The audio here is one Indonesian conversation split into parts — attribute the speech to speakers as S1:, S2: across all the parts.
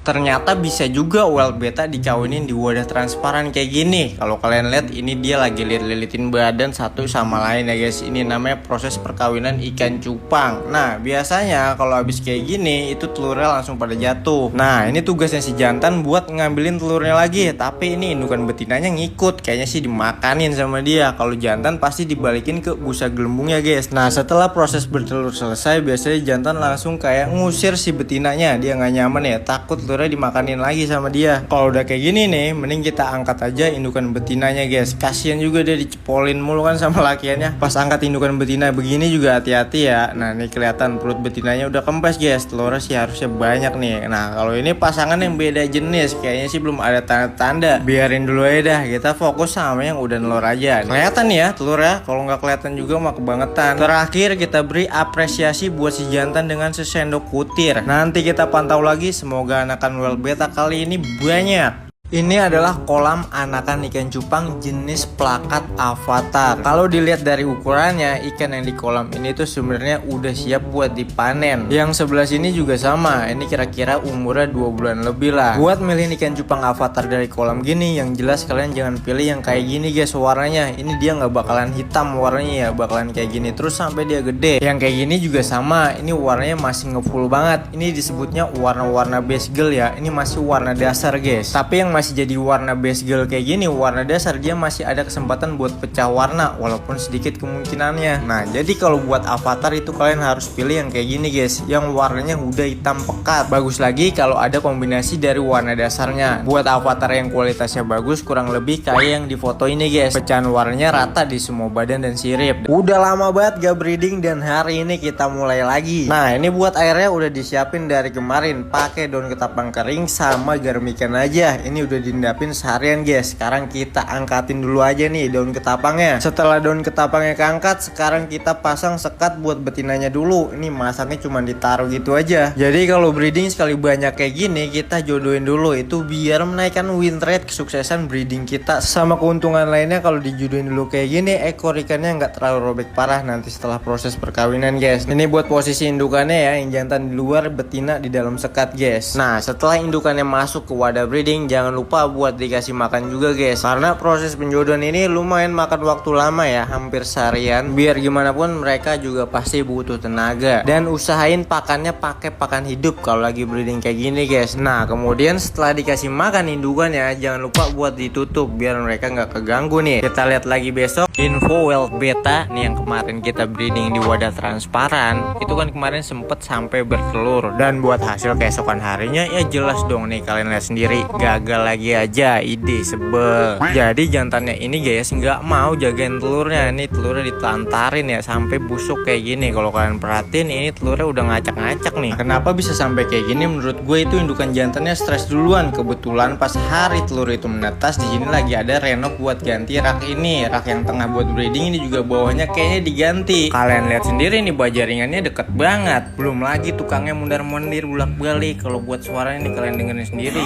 S1: Ternyata bisa juga wild beta dikawinin di wadah transparan kayak gini. Kalau kalian lihat ini dia lagi lilit-lilitin badan satu sama lain ya guys. Ini namanya proses perkawinan ikan cupang. Nah biasanya kalau habis kayak gini itu telurnya langsung pada jatuh. Nah ini tugasnya si jantan buat ngambilin telurnya lagi. Tapi ini indukan betinanya ngikut. Kayaknya sih dimakanin sama dia. Kalau jantan pasti dibalikin ke busa gelembungnya guys. Nah setelah proses bertelur selesai, biasanya jantan langsung kayak ngusir si betinanya. Dia nggak nyaman ya, takut telurnya dimakanin lagi sama dia. Kalau udah kayak gini nih, mending kita angkat aja indukan betinanya guys. Kasian juga dia dicepolin mulu kan sama lakiannya. Pas angkat indukan betina begini juga hati-hati ya. Nah ini kelihatan perut betinanya udah kempes guys. Telurnya sih harusnya banyak nih. Nah kalau ini pasangan yang beda jenis, kayaknya sih belum ada tanda-tanda. Biarin dulu aja dah, kita fokus sama yang udah nelur aja. Kelihatan nih ya telurnya. Kalau nggak kelihatan juga mah kebangetan. Terakhir kita beri apresiasi buat si jantan dengan sesendok kutir. Nanti kita pantau lagi, semoga anakan wild beta kali ini banyak. Ini adalah kolam anakan ikan cupang jenis plakat avatar. Kalau dilihat dari ukurannya, ikan yang di kolam ini tuh sebenarnya udah siap buat dipanen. Yang sebelah sini juga sama. Ini kira-kira umurnya 2 bulan lebih lah. Buat milih ikan cupang avatar dari kolam gini, yang jelas kalian jangan pilih yang kayak gini guys warnanya. Ini dia nggak bakalan hitam warnanya ya, bakalan kayak gini terus sampai dia gede. Yang kayak gini juga sama. Ini warnanya masih ngefull banget. Ini disebutnya warna-warna base girl ya. Ini masih warna dasar guys. Tapi yang masih jadi warna base girl kayak gini, warna dasar, dia masih ada kesempatan buat pecah warna walaupun sedikit kemungkinannya. Nah jadi kalau buat avatar itu kalian harus pilih yang kayak gini guys, yang warnanya udah hitam pekat. Bagus lagi kalau ada kombinasi dari warna dasarnya. Buat avatar yang kualitasnya bagus, kurang lebih kayak yang di foto ini guys, pecahan warnanya rata di semua badan dan sirip. Udah lama banget gak breeding dan hari ini kita mulai lagi. Nah ini buat airnya udah disiapin dari kemarin, pakai daun ketapang kering sama garam ikan aja. Ini udah diendapin seharian guys. Sekarang kita angkatin dulu aja nih daun ketapangnya. Setelah daun ketapangnya keangkat, sekarang kita pasang sekat buat betinanya dulu. Ini masangnya cuma ditaruh gitu aja. Jadi kalau breeding sekali banyak kayak gini, kita jodohin dulu itu biar menaikkan win rate kesuksesan breeding kita. Sama keuntungan lainnya kalau dijodohin dulu kayak gini, ekor ikannya nggak terlalu robek parah nanti setelah proses perkawinan guys. Ini buat posisi indukannya ya, yang jantan di luar, betina di dalam sekat guys. Nah setelah indukannya masuk ke wadah breeding, jangan lupa buat dikasih makan juga guys, karena proses penjodohan ini lumayan makan waktu lama ya, hampir seharian. Biar gimana pun mereka juga pasti butuh tenaga, dan usahain pakannya pakai pakan hidup kalau lagi breeding kayak gini guys. Nah kemudian setelah dikasih makan indukannya, jangan lupa buat ditutup biar mereka nggak keganggu nih. Kita lihat lagi besok info wild beta nih yang kemarin kita breeding di wadah transparan. Itu kan kemarin sempet sampai bertelur, dan buat hasil keesokan harinya ya jelas dong nih, kalian lihat sendiri, gagal lagi aja, ide sebel. Jadi jantannya ini guys nggak mau jagain telurnya. Ini telurnya ditelantarin ya sampai busuk kayak gini. Kalau kalian perhatiin ini telurnya udah ngacak-ngacak nih. Kenapa bisa sampai kayak gini? Menurut gue itu indukan jantannya stres duluan. Kebetulan pas hari telur itu menetas, di sini lagi ada renov buat ganti rak ini. Rak yang tengah buat breeding ini juga bawahnya kayaknya diganti. Kalian lihat sendiri nih, jaringannya deket banget. Belum lagi tukangnya mundar-mandir bolak-balik. Kalau buat suaranya nih kalian dengerin sendiri.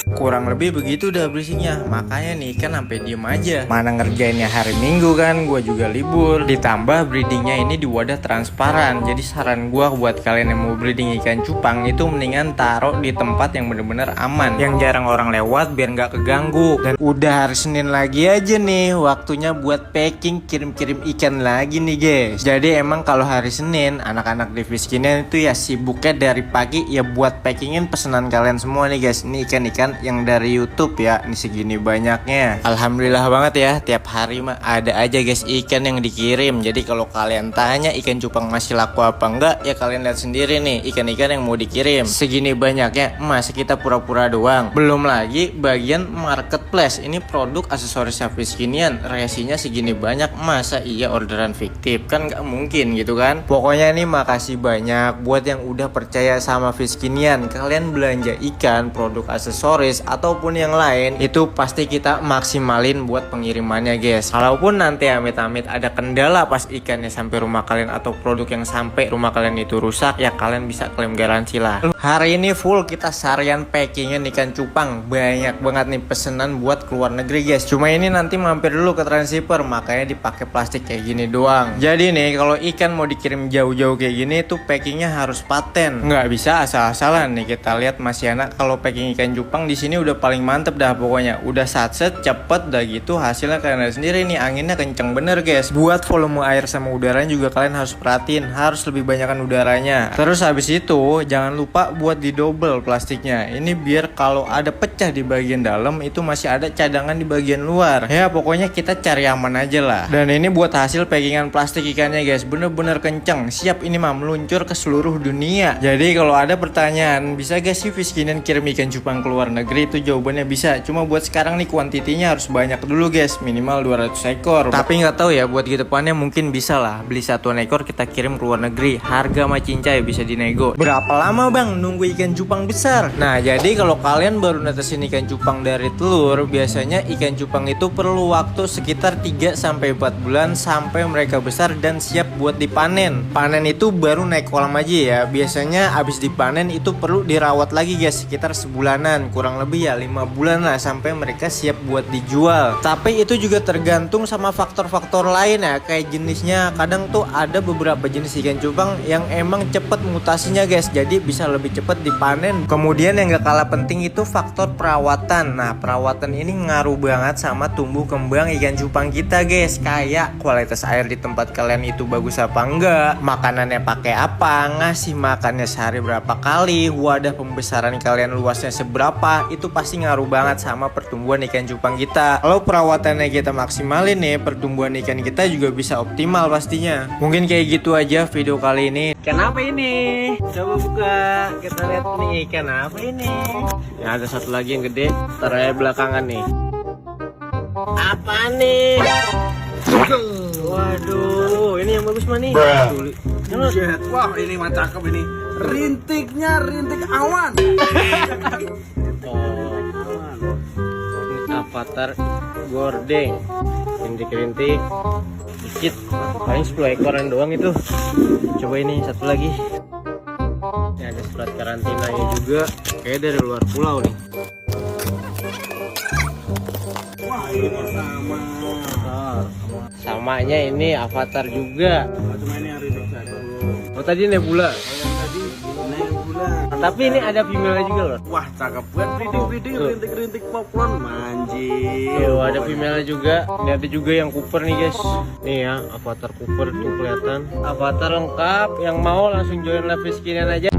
S1: Kurang lebih begitu udah berisiknya. Makanya nih kan sampai diem aja. Mana ngerjainnya hari Minggu kan, gue juga libur. Ditambah breedingnya ini di wadah transparan. Jadi saran gue buat kalian yang mau breeding ikan cupang itu mendingan taruh di tempat yang bener-bener aman, yang jarang orang lewat biar nggak keganggu. Dan udah hari Senin lagi aja nih, waktunya buat packing, kirim-kirim ikan lagi nih guys. Jadi emang kalau hari Senin anak-anak di Fiskinian itu ya sibuknya dari pagi ya buat packingin pesanan kalian semua nih guys. Ini ikan-ikan yang dari YouTube ya, ini segini banyaknya. Alhamdulillah banget ya, tiap hari mah ada aja guys ikan yang dikirim. Jadi kalau kalian tanya ikan cupang masih laku apa enggak, ya kalian lihat sendiri nih ikan-ikan yang mau dikirim. Segini banyaknya, masa kita pura-pura doang? Belum lagi bagian marketplace, ini produk aksesoris Fiskinian, resinya segini banyak, masa iya orderan fiktif? Kan nggak mungkin gitu kan. Pokoknya nih makasih banyak buat yang udah percaya sama Fiskinian. Kalian belanja ikan produk aksesoris ataupun yang lain, itu pasti kita maksimalin buat pengirimannya guys. Kalaupun nanti amit-amit ada kendala pas ikannya sampai rumah kalian atau produk yang sampai rumah kalian itu rusak, ya kalian bisa klaim garansi lah. Hari ini full kita seharian packingan ikan cupang, banyak banget nih pesanan buat keluar negeri guys. Cuma ini nanti mampir dulu ke transshipper, makanya dipakai plastik kayak gini doang. Jadi nih kalau ikan mau dikirim jauh-jauh kayak gini tuh packingnya harus paten, nggak bisa asal-asalan nih. Kita lihat Mas Yana kalau packing ikan cupang di sini udah paling mantep dah pokoknya, udah satset cepet dah gitu, hasilnya kalian lihat sendiri nih, anginnya kenceng bener guys. Buat volume air sama udaranya juga kalian harus perhatiin, harus lebih banyakan udaranya. Terus habis itu jangan lupa buat di double plastiknya, ini biar kalau ada pecah di bagian dalam itu masih ada cadangan di bagian luar. Ya pokoknya kita cari aman aja lah. Dan ini buat hasil packingan plastik ikannya guys, bener-bener kenceng, siap ini mah meluncur ke seluruh dunia. Jadi kalau ada pertanyaan, bisa gak sih Fiskinian kirim ikan cupang ke luar negeri? Itu jawabannya bisa, cuma buat sekarang nih kuantitinya harus banyak dulu guys, minimal 200 ekor. Tapi nggak tahu ya, buat ke depannya mungkin bisa lah beli satuan ekor kita kirim ke luar negeri, harga mah cincay bisa dinego. Berapa lama bang nunggu ikan cupang besar? Nah jadi kalau kalian baru netesin ikan cupang dari telur, biasanya ikan cupang itu perlu waktu sekitar 3-4 bulan sampai mereka besar dan siap buat dipanen. Panen itu baru naik kolam aja ya, biasanya abis dipanen itu perlu dirawat lagi guys, sekitar sebulanan, kurang lebih ya 5 bulan lah sampai mereka siap buat dijual. Tapi itu juga tergantung sama faktor-faktor lain ya, kayak jenisnya. Kadang tuh ada beberapa jenis ikan cupang yang emang cepet mutasinya guys, jadi bisa lebih cepet dipanen. Kemudian yang gak kalah penting itu faktor perawatan. Nah perawatan ini ngaruh banget sama tumbuh kembang ikan cupang kita guys, kayak kualitas air di tempat kalian itu bagus apa enggak, makanannya pakai apa, ngasih makannya sehari berapa kali, wadah pembesaran kalian luasnya seberapa, itu pasti ngaruh banget sama pertumbuhan ikan cupang kita. Kalau perawatannya kita maksimalin nih, pertumbuhan ikan kita juga bisa optimal pastinya. Mungkin kayak gitu aja video kali ini. Ikan apa ini? Coba buka, kita lihat nih ikan apa ini. Ya ada satu lagi yang gede, taruh belakangan nih. Apa nih? Waduh, ini yang bagus mana nih?
S2: Wah ini mah cakep ini. Rintiknya rintik awan.
S1: Ini avatar gordeng, rintik-rintik dikit, paling 10 ekoran doang itu. Coba ini satu lagi. Ini ada surat karantinanya juga, kayak dari luar pulau nih.
S2: Wah ini sama.
S1: Samanya ini avatar juga.
S2: Cuma ini yang rintik satu.
S1: Oh tadi nebula.
S2: Yang tadi nebula.
S1: Tapi ini ada female juga loh.
S2: Wah cakep banget, rintik-rintik, rintik-rintik popcorn, manjir.
S1: Tuh ada female juga. Ini ada juga yang Cooper nih guys. Nih ya, avatar Cooper tuh kelihatan. Avatar lengkap. Yang mau langsung join live Fiskinian aja.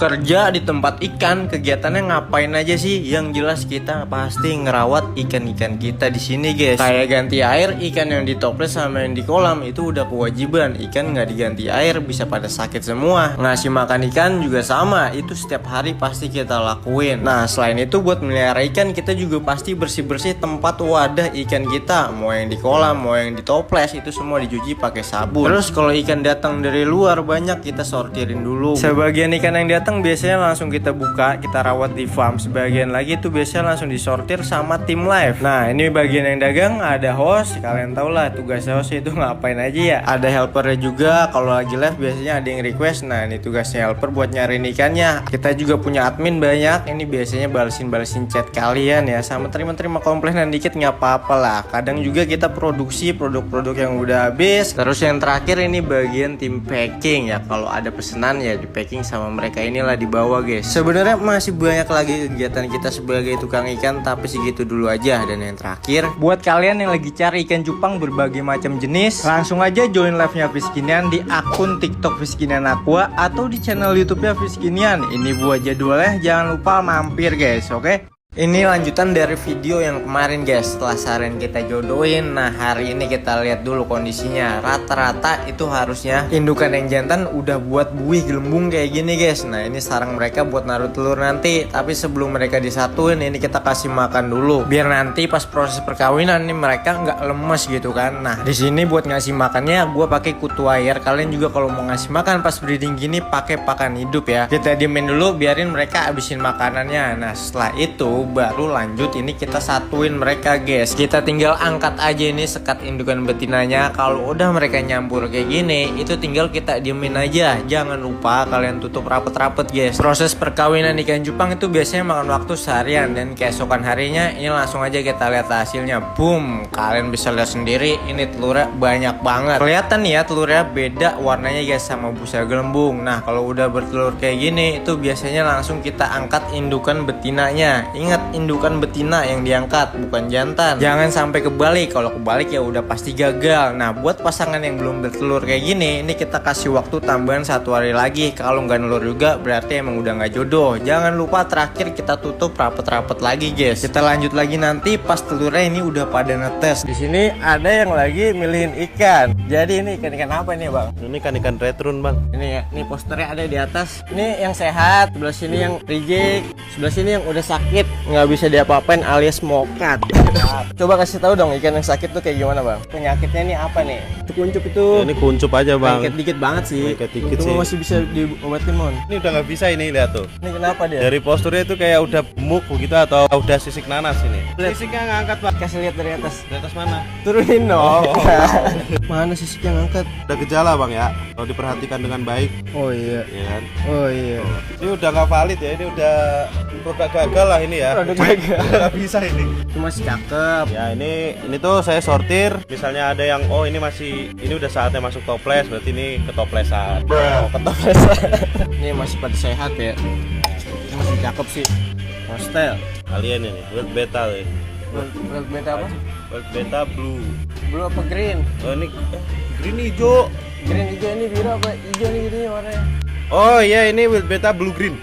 S1: Kerja di tempat ikan, kegiatannya ngapain aja sih? Yang jelas kita pasti ngerawat ikan-ikan kita di sini guys. Kayak ganti air, ikan yang di toples sama yang di kolam itu udah kewajiban. Ikan nggak diganti air bisa pada sakit semua. Ngasih makan ikan juga sama, itu setiap hari pasti kita lakuin. Nah selain itu buat melihara ikan kita juga pasti bersih-bersih tempat wadah ikan kita. Mau yang di kolam, mau yang di toples, itu semua dicuci pakai sabun. Terus kalau ikan datang dari luar banyak kita sortirin dulu. Sebagian ikan yang datang biasanya langsung kita buka, kita rawat di farm. Sebagian lagi itu biasanya langsung disortir sama tim live. Nah ini bagian yang dagang, ada host. Kalian tau lah tugas host itu ngapain aja ya. Ada helpernya juga, kalau lagi live biasanya ada yang request. Nah ini tugasnya helper buat nyariin ikannya. Kita juga punya admin banyak, ini biasanya balesin chat kalian ya, sama terima komplainan dikit nggak apa-apa lah. Kadang juga kita produksi produk-produk yang udah habis. Terus yang terakhir ini bagian tim packing ya, kalau ada pesanan ya di packing sama mereka ini lah di bawah guys. Sebenarnya masih banyak lagi kegiatan kita sebagai tukang ikan, tapi segitu dulu aja. Dan yang terakhir, buat kalian yang lagi cari ikan cupang berbagai macam jenis, langsung aja join live-nya Fiskinian di akun TikTok Fiskinian Aqua atau di channel YouTube-nya Fiskinian. Ini buat jadwalnya, jangan lupa mampir guys, oke? Ini lanjutan dari video yang kemarin guys, setelah seharian kita jodohin. Nah hari ini kita lihat dulu kondisinya. Rata-rata itu harusnya indukan yang jantan udah buat buih gelembung kayak gini guys. Nah ini sarang mereka buat naruh telur nanti. Tapi sebelum mereka disatuin, ini kita kasih makan dulu, biar nanti pas proses perkawinan nih mereka nggak lemes gitu kan. Nah di sini buat ngasih makannya gue pakai kutu air. Kalian juga kalau mau ngasih makan pas breeding gini pakai pakan hidup ya. Kita diemin dulu, biarin mereka habisin makanannya. Nah setelah itu baru lanjut ini kita satuin mereka guys. Kita tinggal angkat aja ini sekat indukan betinanya. Kalau udah mereka nyampur kayak gini, itu tinggal kita diemin aja. Jangan lupa kalian tutup rapet-rapet guys. Proses perkawinan ikan cupang itu biasanya makan waktu seharian, dan keesokan harinya ini langsung aja kita lihat hasilnya. Boom, kalian bisa lihat sendiri ini telurnya banyak banget. Kelihatan ya telurnya beda warnanya guys sama busa gelembung. Nah kalau udah bertelur kayak gini, itu biasanya langsung kita angkat indukan betinanya. Ingat, indukan betina yang diangkat, bukan jantan. Jangan sampai kebalik. Kalau kebalik ya udah pasti gagal. Nah buat pasangan yang belum bertelur kayak gini, ini kita kasih waktu tambahan 1 hari lagi. Kalau nggak nelur juga berarti emang udah nggak jodoh. Jangan lupa terakhir kita tutup rapet-rapet lagi guys. Kita lanjut lagi nanti pas telurnya ini udah pada netes. Di sini ada yang lagi milihin ikan. Jadi ini ikan-ikan apa nih bang?
S3: Ini kan ikan retrun bang.
S1: Ini ya, ini posternya ada di atas. Ini yang sehat, sebelah sini yang reject, sebelah sini yang udah sakit, nggak bisa diapa-apain alias mokat. Coba kasih tahu dong ikan yang sakit tuh kayak gimana bang? Penyakitnya ini apa nih? Itu kuncup itu.
S3: Ini kuncup aja bang.
S1: Lengket dikit banget sih.
S3: Lengket dikit
S1: itu
S3: sih.
S1: masih bisa diobatin mon.
S3: Ini udah nggak bisa ini, lihat tuh.
S1: Ini kenapa dia?
S3: Dari posturnya itu kayak udah gemuk begitu atau udah sisik nanas ini. Sisiknya ngangkat bang.
S1: Kasih lihat dari atas.
S3: Di atas mana?
S1: Turunin dong.
S3: Oh.
S1: Mana sisik yang angkat?
S3: Ada gejala bang ya. Kalau diperhatikan dengan baik,
S1: Oh iya.
S3: ya kan.
S1: Oh iya.
S3: Ini udah nggak valid ya. Ini udah produk gagal lah ini ya.
S1: Produk gagal.
S3: Nggak bisa ini.
S1: Itu masih cakep.
S3: Ya ini tuh saya sortir. Misalnya ada yang oh ini udah saatnya masuk toples, berarti ini ketoplesan.
S1: Oh, ketoplesan. Ini masih pada sehat ya. Ini masih cakep sih. Hostel.
S3: Kalian ini World Beta nih.
S1: World beta apa?
S3: World Beta Blue.
S1: Blue apa green?
S3: Oh ini green hijau.
S1: Green hijau, ini biru apa? Hijau nih gini warnanya.
S3: Oh iya ini World Beta Blue Green.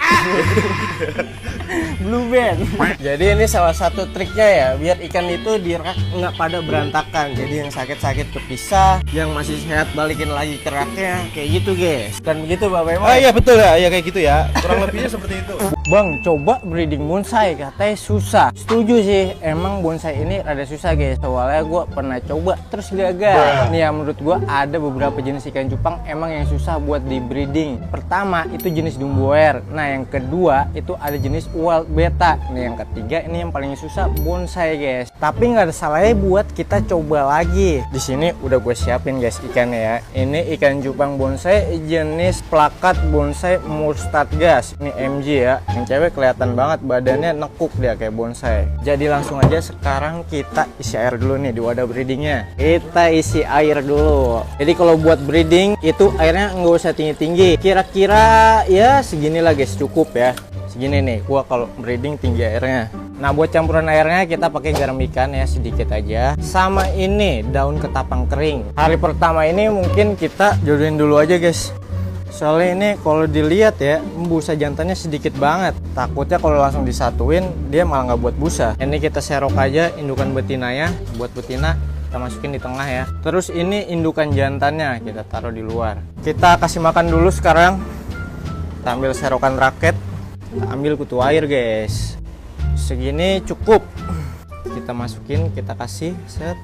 S1: Blue band. Jadi ini salah satu triknya ya, biar ikan itu di rak nggak pada berantakan. Jadi yang sakit-sakit kepisah, yang masih sehat balikin lagi ke raknya, kayak gitu guys. Dan begitu Bapak Ibu.
S3: Oh iya betul ya, iya kayak gitu ya. Kurang lebihnya seperti itu.
S1: Bang, coba breeding bonsai, katanya susah. Setuju sih, emang bonsai ini rada susah guys. Soalnya gue pernah coba terus gagal. Nih ya menurut gue ada beberapa jenis ikan cupang emang yang susah buat di breeding. Pertama itu jenis dumboer. Nah yang kedua itu ada jenis wild beta. Nih yang ketiga ini yang paling susah bonsai guys. Tapi nggak ada salahnya buat kita coba lagi. Di sini udah gue siapin guys ikannya ya. Ini ikan cupang bonsai jenis plakat bonsai mustard gas. Ini MG ya. Yang cewek kelihatan banget badannya nekuk dia kayak bonsai. Jadi langsung aja sekarang kita isi air dulu nih di wadah breedingnya. Kita isi air dulu. Jadi kalau buat breeding itu airnya nggak usah tinggi-tinggi. Kira-kira ya segini lah guys, cukup ya. Segini nih, gua kalau breeding tinggi airnya. Nah buat campuran airnya kita pakai garam ikan ya sedikit aja. Sama ini daun ketapang kering. Hari pertama ini mungkin kita jodohin dulu aja guys. Soalnya ini kalau dilihat ya busa jantannya sedikit banget. Takutnya kalau langsung disatuin dia malah nggak buat busa. Ini kita serok aja indukan betinanya. Buat betina kita masukin di tengah ya. Terus ini indukan jantannya kita taruh di luar. Kita kasih makan dulu sekarang. Kita ambil serokan raket. Kita ambil kutu air guys. Segini cukup. Kita masukin, kita kasih set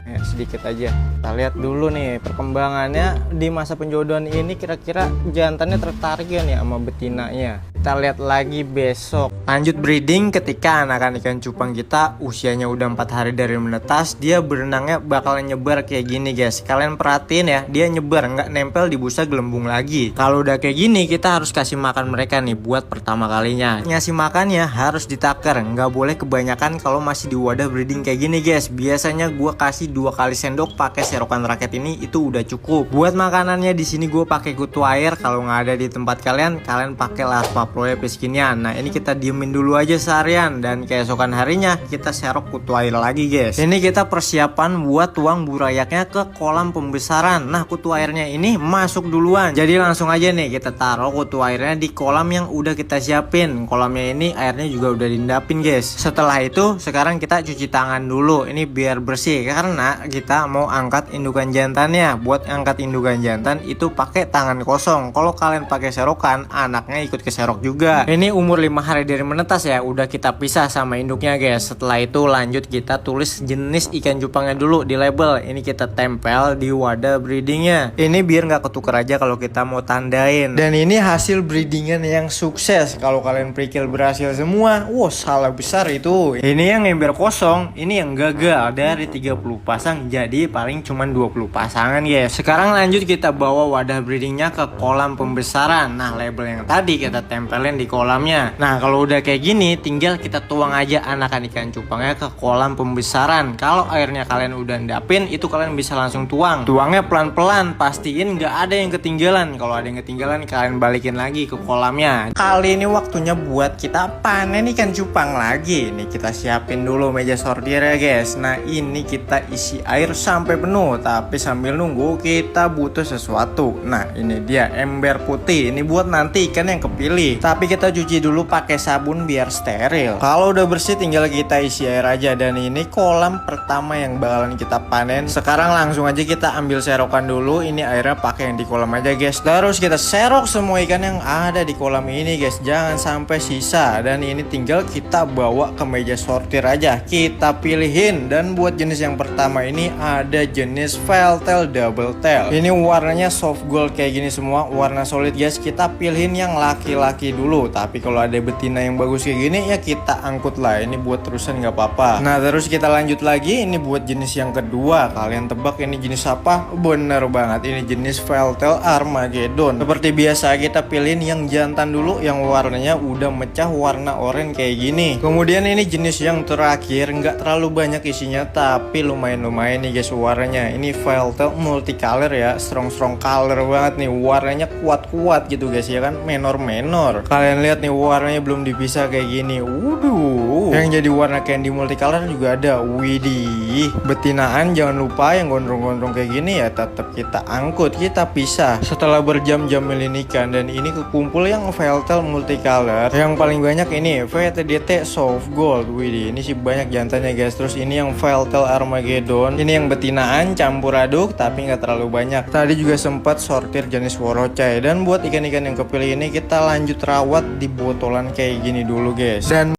S1: ya, sedikit aja. Kita lihat dulu nih perkembangannya di masa penjodohan ini, kira-kira jantannya tertarik ya nih sama betinanya. Kita lihat lagi besok. Lanjut breeding ketika anakan ikan cupang kita usianya udah 4 hari dari menetas, dia berenangnya bakalan nyebar kayak gini guys. Kalian perhatiin ya, dia nyebar nggak nempel di busa gelembung lagi. Kalau udah kayak gini kita harus kasih makan mereka nih buat pertama kalinya. Ngasih makannya harus ditaker, nggak boleh kebanyakan kalau masih di wadah breeding kayak gini guys. Biasanya gua kasih 2 kali sendok pakai serokan raket ini itu udah cukup. Buat makanannya di sini gua pakai kutu air. Kalau nggak ada di tempat kalian pakai larva pro seginian. Nah ini kita diemin dulu aja seharian, dan keesokan harinya kita serok kutu air lagi guys. Ini kita persiapan buat tuang burayaknya ke kolam pembesaran. Nah kutu airnya ini masuk duluan, jadi langsung aja nih kita taruh kutu airnya di kolam yang udah kita siapin. Kolamnya ini airnya juga udah diendapin guys. Setelah itu sekarang kita cuci tangan dulu, ini biar bersih karena kita mau angkat indukan jantannya. Buat angkat indukan jantan itu pakai tangan kosong. Kalau kalian pakai serokan, anaknya ikut keserok juga. Ini umur 5 hari dari menetas ya, udah kita pisah sama induknya guys. Setelah itu lanjut kita tulis jenis ikan cupangnya dulu di label. Ini kita tempel di wadah breedingnya. Ini biar nggak ketuker aja kalau kita mau tandain. Dan ini hasil breedingan yang sukses. Kalau kalian pikir berhasil semua, wow salah besar itu. Ini yang ember kosong, ini yang gagal. Dari 30 pasang jadi paling cuman 20 pasangan guys. Sekarang lanjut kita bawa wadah breedingnya ke kolam pembesaran. Nah label yang tadi kita tempelin di kolamnya. Nah kalau udah kayak gini tinggal kita tuang aja anakan ikan cupangnya ke kolam pembesaran. Kalau airnya kalian udah endapin, itu kalian bisa langsung tuang. Tuangnya pelan-pelan, pastiin nggak ada yang ketinggalan. Kalau ada yang ketinggalan kalian balikin lagi ke kolamnya. Kali ini waktunya buat kita panen ikan cupang lagi. Nih kita siapin dulu meja sortir ya guys. Nah ini kita isi air sampai penuh, tapi sambil nunggu kita butuh sesuatu. Nah ini dia ember putih, ini buat nanti ikan yang kepilih, tapi kita cuci dulu pakai sabun biar steril. Kalau udah bersih tinggal kita isi air aja. Dan ini kolam pertama yang bakalan kita panen. Sekarang langsung aja kita ambil serokan dulu. Ini airnya pakai yang di kolam aja guys. Terus kita serok semua ikan yang ada di kolam ini guys, jangan sampai sisa. Dan ini tinggal kita bawa ke meja sortir aja, kita pilihin. Dan buat jenis yang pertama ini ada jenis Veltail Double Tail. Ini warnanya soft gold kayak gini semua, warna solid guys. Kita pilihin yang laki-laki dulu, tapi kalau ada betina yang bagus kayak gini ya kita angkut lah. Ini buat terusan nggak apa-apa. Nah terus kita lanjut lagi, ini buat jenis yang kedua. Kalian tebak ini jenis apa? Bener banget, ini jenis Veltail Armageddon. Seperti biasa kita pilihin yang jantan dulu, yang warnanya udah mecah warna oranye kayak gini. Kemudian ini jenis yang terakhir, nggak terlalu banyak isinya tapi lumayan nih guys warnanya. Ini Veltail multicolor ya, strong color banget nih, warnanya kuat gitu guys ya kan, menor. Kalian lihat nih warnanya belum dipisah kayak gini. Waduh, yang jadi warna candy multicolor juga ada. Widih, betinaan jangan lupa yang gondrong-gondrong kayak gini ya tetap kita angkut, kita pisah setelah berjam-jam milih ikan. Dan ini kekumpul yang Veltail multicolor yang paling banyak ini VTDT soft gold. Widih, ini sih banyak jantannya guys. Terus ini yang Veltail Armageddon, ini yang betinaan campur aduk tapi nggak terlalu banyak. Tadi juga sempat sortir jenis Worocai. Dan buat ikan-ikan yang kepilih ini kita lanjut rawat di botolan kayak gini dulu guys. Dan